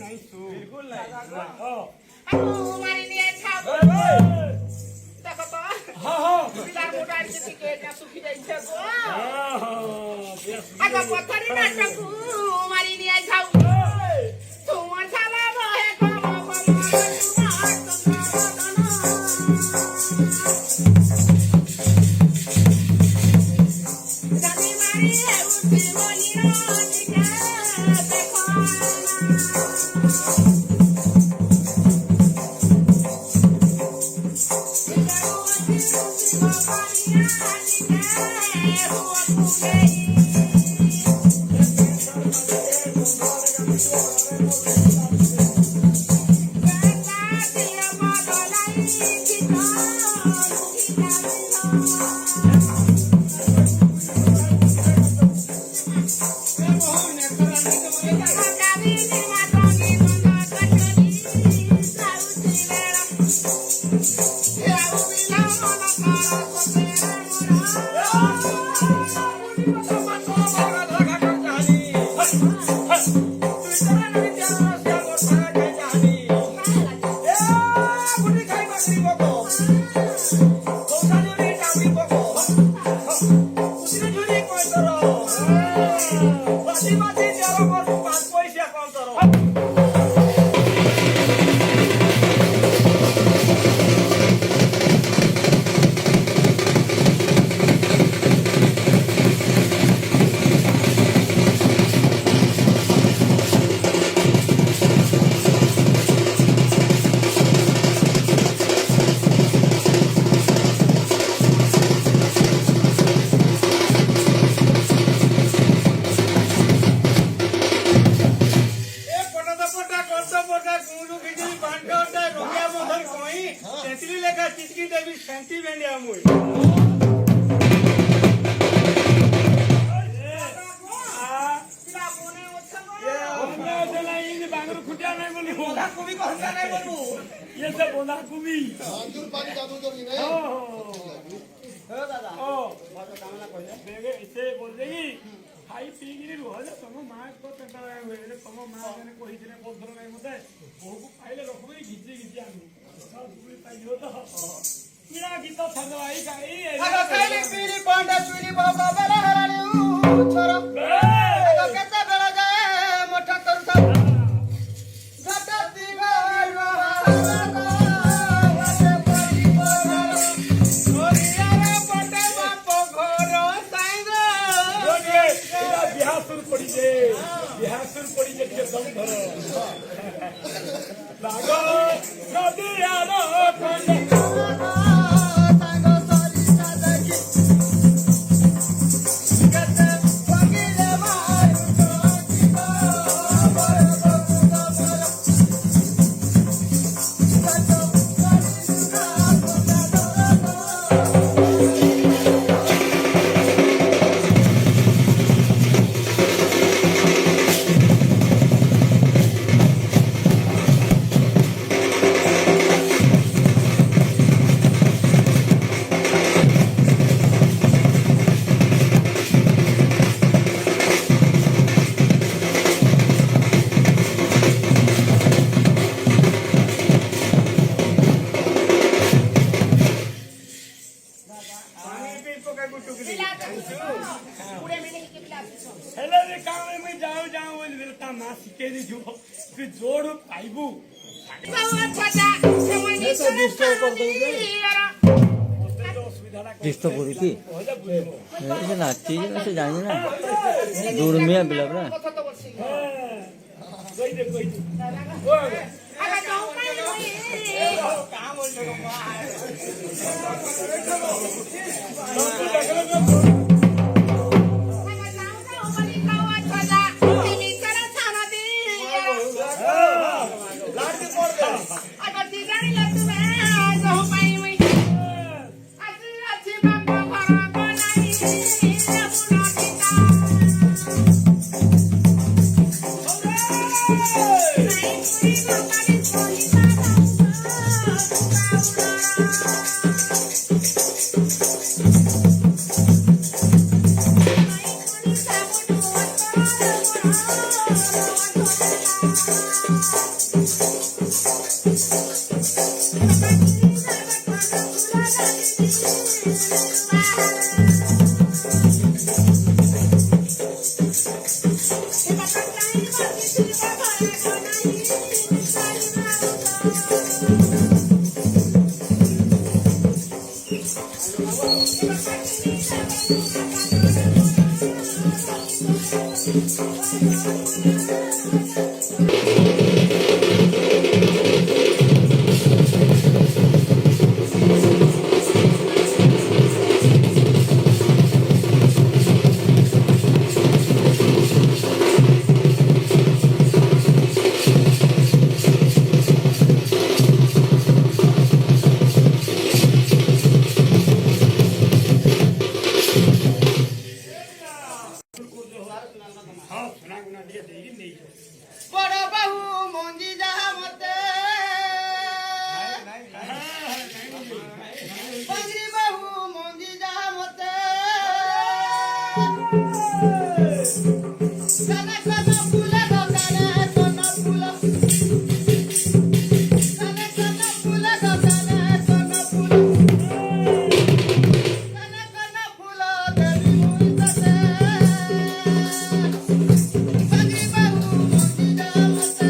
नहीं सु बिल्कुल नहीं ओ aku mari ni tahu tak apa हां हां bilang muda ni sikit nak suki dah ije go हां aku potari nak aku mari ni tahu semua salah bohe kamu jadi mari uti monira dikah ये सब बोला कुमी अंजूर पानी जादू तो नहीं है हो दादा ओ बहुत कामना कहिए बेगे इसे बोल देगी खाई पी गिरी रोज तम मां को तंटा वेले तम मां ने कहि दिने बोधर नाही मते बहु पाइले रखबे घिची घिची आनी सब पूरी पाइलो तो पीड़ा गीत थंदवाई गाई आगा काली पीली पांडा चुली बाबा बेला हरानी छोरा आगा केते बेला जाए मोठा करू था घटती गारो बिहार पड़ी जे के दम धर लागो नदी आलो खंड हेलो रे काम में जाओ जाओ बोल वेलता ना सिके दी जो फिर जोड़ पाइबू डिस्टर्ब हो रही थी ऐसे नाची ऐसे जाएंगे ना दूर में बिला बना कोई दे काम हाँ सुना गुना दिया देगी नहीं बड़ बहु मंगी जहा मते बंगरी बहु मंगी जहा मते कने कने फूले गो कने कने फूला कने कने फूले गो कने कने फूला कने कने फूला देवी मुई तसे बंगरी बहु मंगी जहा मते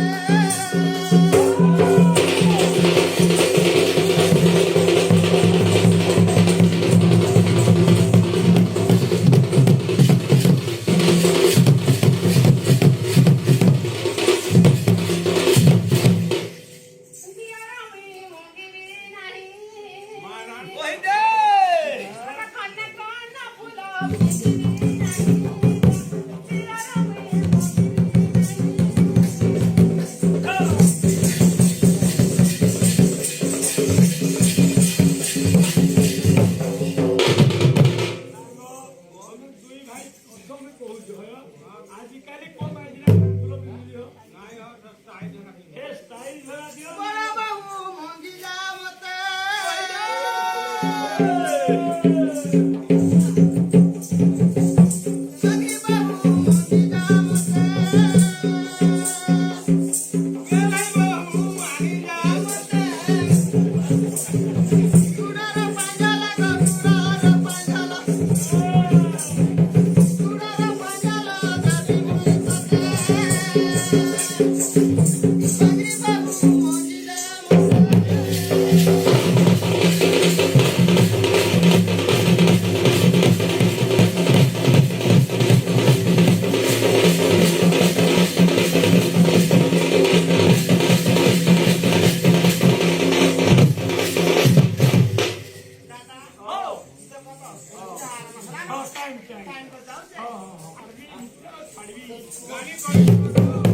दुई भाई प्रथम कौच आजिकल कम आइला फूल पिंधियो ए स्टाइल धरा दियो बड़ बहु मंगी जहा मते बंगरी बहु मंगी जहा मते बंगरी बहु मंगी जहा मते तुडार पांजाला गो तुडार पांजाला तुडार पांजाला देवी मुई तसे बंगरी बहु मंगी जहा मते हाँ टाइम हाँ हाँ हाँ गाड़ी